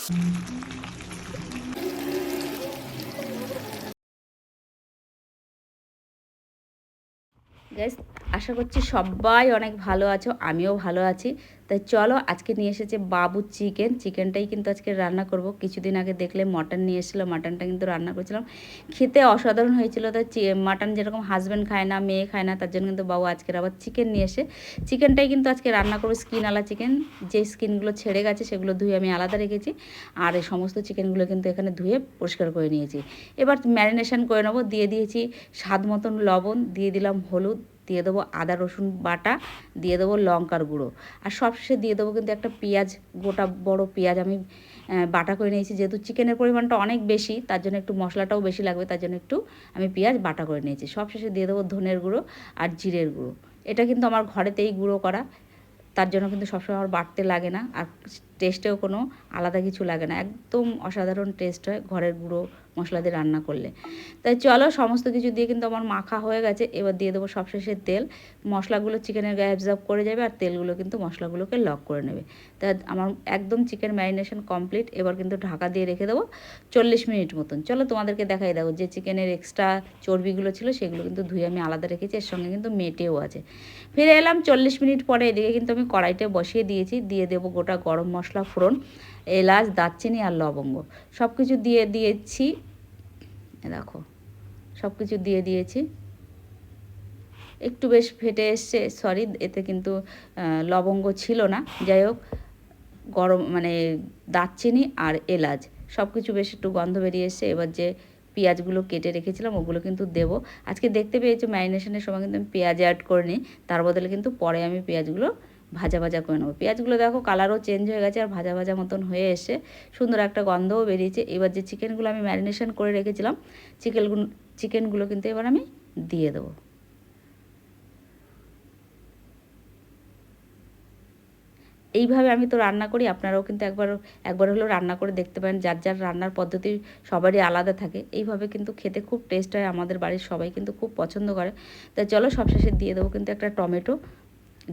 Guys, আশা করছি সবাই অনেক ভালো আছো, আমিও ভালো আছি। তাই চলো আজকে নিয়ে এসেছে বাবু চিকেনটাই কিন্তু আজকে রান্না করব। কিছুদিন আগে দেখলে মটন নিয়ে এসেছিলো, মাটনটা কিন্তু রান্না করেছিলাম, খেতে অসাধারণ হয়েছিল। তাই মাটন যেরকম হাজব্যান্ড খায় না, মেয়ে খায় না, তার জন্য কিন্তু বাবু আজকের আবার চিকেন নিয়ে এসে চিকেনটাই কিন্তু আজকে রান্না করবো। স্কিনওয়ালা চিকেন, যে স্কিনগুলো ছেড়ে গেছে সেগুলো ধুয়ে আমি আলাদা রেখেছি, আর এই সমস্ত চিকেনগুলো কিন্তু এখানে ধুয়ে পরিষ্কার করে নিয়েছি। এবার ম্যারিনেশন করে নেবো। দিয়ে দিয়েছি স্বাদ মতন লবণ, দিয়ে দিলাম হলুদ, দিয়ে দেবো আদা রসুন বাটা, দিয়ে দেবো লঙ্কার গুঁড়ো, আর সবশেষে দিয়ে দেবো কিন্তু একটা পেঁয়াজ, গোটা বড় পেঁয়াজ আমি বাটা করে নিয়েছি। যেহেতু চিকেনের পরিমাণটা অনেক বেশি, তার জন্য একটু মশলাটাও বেশি লাগবে, তার জন্য একটু আমি পেঁয়াজ বাটা করে নিয়েছি। সবশেষে দিয়ে দেবো ধনের গুঁড়ো আর জিরের গুঁড়ো। এটা কিন্তু আমার ঘরেতেই গুঁড়ো করা, তার জন্য কিন্তু সবসময় আমার বাটতে লাগে না, আর টেস্টেও কোনো আলাদা কিছু লাগে না। একদম অসাধারণ টেস্ট হয় ঘরের গুঁড়ো মশলা দিয়ে রান্না করলে। তাই চলো, সমস্ত কিছু দিয়ে কিন্তু আমার মাখা হয়ে গেছে। এবার দিয়ে দেবো সবশেষে তেল। মশলাগুলো চিকেনের গায়ে অ্যাবজর্ব করে যাবে, আর তেলগুলো কিন্তু মশলাগুলোকে লক করে নেবে। তাই আমার একদম চিকেন ম্যারিনেশন কমপ্লিট। এবার কিন্তু ঢাকা দিয়ে রেখে দেবো 40 মিনিট মতন। চলো তোমাদেরকে দেখাই দেবো যে চিকেনের এক্সট্রা চর্বিগুলো ছিল সেগুলো কিন্তু ধুয়ে আমি আলাদা রেখেছি, এর সঙ্গে কিন্তু মেটেও আছে। ফিরে এলাম 40 মিনিট পরে। এদিকে কিন্তু আমি কড়াইতে বসিয়ে দিয়েছি। দিয়ে দেবো গোটা গরম মশলা ফোড়ন, এলাচ, দারচিনি আর লবঙ্গ, সব কিছু দিয়ে দিয়েছি। দেখো, সব কিছু দিয়ে দিয়েছি। একটু বেশ ফেটে এসছে, সরি, এতে কিন্তু লবঙ্গ ছিল না। যাই হোক, গরম মানে দারচিনি আর এলাচ সব কিছু বেশ একটু গন্ধ বেরিয়ে এসছে। এবার যে পেঁয়াজগুলো কেটে রেখেছিলাম ওগুলো কিন্তু দেবো। আজকে দেখতে পেয়েছো ম্যারিনেশনের সময় কিন্তু আমি পেঁয়াজ অ্যাড করে নিই, তার বদলে কিন্তু পরে আমি পেঁয়াজগুলো ভাজা ভাজা করে নেবো। পেঁয়াজগুলো দেখো কালারও চেঞ্জ হয়ে গেছে, আর ভাজা ভাজা মতন হয়ে এসে সুন্দর একটা গন্ধও বেরিয়েছে। এবার যে চিকেনগুলো আমি ম্যারিনেশন করে রেখেছিলাম, চিকেনগুলো কিন্তু এবার আমি দিয়ে দেবো। এইভাবে আমি তো রান্না করি, আপনারাও কিন্তু একবার একবার হলেও রান্না করে দেখতে পারেন। যার যার রান্নার পদ্ধতি সবারই আলাদা থাকে। এইভাবে কিন্তু খেতে খুব টেস্ট হয়, আমাদের বাড়ির সবাই কিন্তু খুব পছন্দ করে। তাই চলো, সবশেষে দিয়ে দেবো কিন্তু একটা টমেটো।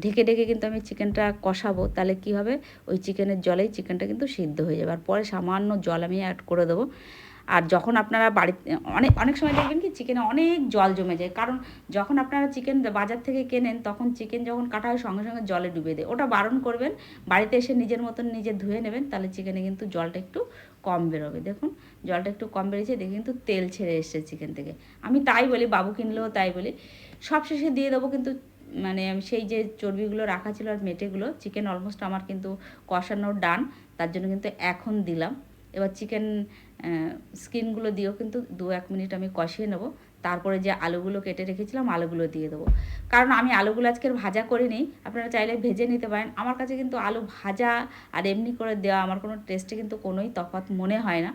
ঢেকে ঢেকে কিন্তু আমি চিকেনটা কষাবো, তাহলে কি হবে, ওই চিকেনের জলেই চিকেনটা কিন্তু সিদ্ধ হয়ে যাবে। আর পরে সামান্য জল আমি অ্যাড করে দেবো। আর যখন আপনারা বাড়িতে অনেক অনেক সময় দেখবেন কি চিকেনে অনেক জল জমে যায়, কারণ যখন আপনারা চিকেন বাজার থেকে কেনেন তখন চিকেন যখন কাটা হয় সঙ্গে সঙ্গে জলে ডুবে দেয়। ওটা বারণ করবেন, বাড়িতে এসে নিজের মতন নিজে ধুয়ে নেবেন, তাহলে চিকেনে কিন্তু জলটা একটু কম বেরোবে। দেখুন জলটা একটু কম বেরিয়েছে, দেখে কিন্তু তেল ছেড়ে এসছে চিকেন থেকে। আমি তাই বলি, বাবু কিনলেও তাই বলি। সবশেষে দিয়ে দেবো কিন্তু মানে সেই যে চর্বিগুলো রাখা ছিল আর মেটেগুলো। চিকেন অলমোস্ট আমার কিন্তু কষানোর ডান, তার জন্য কিন্তু এখন দিলাম। এবার চিকেন স্কিনগুলো দিয়েও কিন্তু 2-1 মিনিট আমি কষিয়ে নেবো। তারপরে যে আলুগুলো কেটে রেখেছিলাম আলুগুলো দিয়ে দেবো। কারণ আমি আলুগুলো আজকের ভাজা করে নিই, আপনারা চাইলে ভেজে নিতে পারেন। আমার কাছে কিন্তু আলু ভাজা আর এমনি করে দেওয়া আমার কোনো টেস্টে কিন্তু কোনোই তফাৎ মনে হয় না।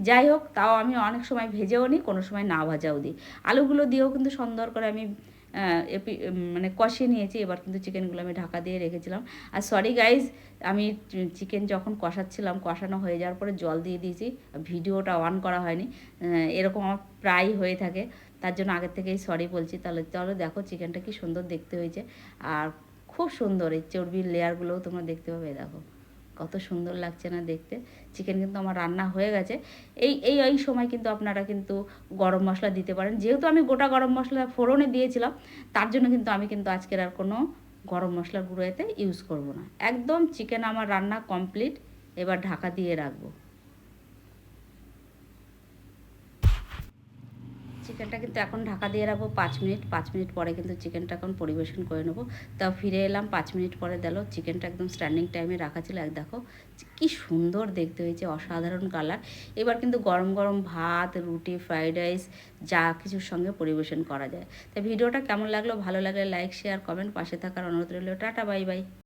যাই হোক, তাও আমি অনেক সময় ভেজেও নিই, কোনো সময় না ভাজাও দিই। আলুগুলো দিয়েও কিন্তু সুন্দর করে আমি মানে কষিয়ে নিয়েছি। এবার কিন্তু চিকেনগুলো আমি ঢাকা দিয়ে রেখেছিলাম। আর সরি গাইজ, আমি চিকেন যখন কষাচ্ছিলাম, কষানো হয়ে যাওয়ার পরে জল দিয়ে দিয়েছি, ভিডিওটা অন করা হয়নি। এরকম আমার প্রায় হয়ে থাকে, তার জন্য আগের থেকেই সরি বলছি। তাহলে চলো দেখো চিকেনটা কি সুন্দর দেখতে হয়েছে, আর খুব সুন্দর এই চর্বির লেয়ারগুলোও তোমরা দেখতে পাবে। দেখো কত সুন্দর লাগছে না দেখতে। চিকেন কিন্তু আমার রান্না হয়ে গেছে। এই এই এই সময় কিন্তু আপনারা কিন্তু গরম মশলা দিতে পারেন। যেহেতু আমি গোটা গরম মশলা ফোড়নে দিয়েছিলাম, তার জন্য কিন্তু আমি কিন্তু আজকের আর কোনো গরম মশলার গুঁড়ো এতে ইউজ করব না। একদম চিকেন আমার রান্না কমপ্লিট। এবার ঢাকা দিয়ে রাখবো। চিকেনটা কিন্তু এখন ঢাকা দিয়ে রাখবো 5 মিনিট। 5 মিনিট পরে কিন্তু চিকেনটা এখন পরিবেশন করে নেবো। তাও ফিরে এলাম 5 মিনিট পরে। দিল চিকেনটা একদম স্ট্যান্ডিং টাইমে রাখা ছিল। এক দেখো কি সুন্দর দেখতে হয়েছে, অসাধারণ কালার। এবার কিন্তু গরম গরম ভাত, রুটি, ফ্রাইড রাইস যা কিছুর সঙ্গে পরিবেশন করা যায়। তাই ভিডিওটা কেমন লাগলো, ভালো লাগলে লাইক, শেয়ার, কমেন্ট, পাশে থাকার অনুরোধ রইল। Tata, bye bye.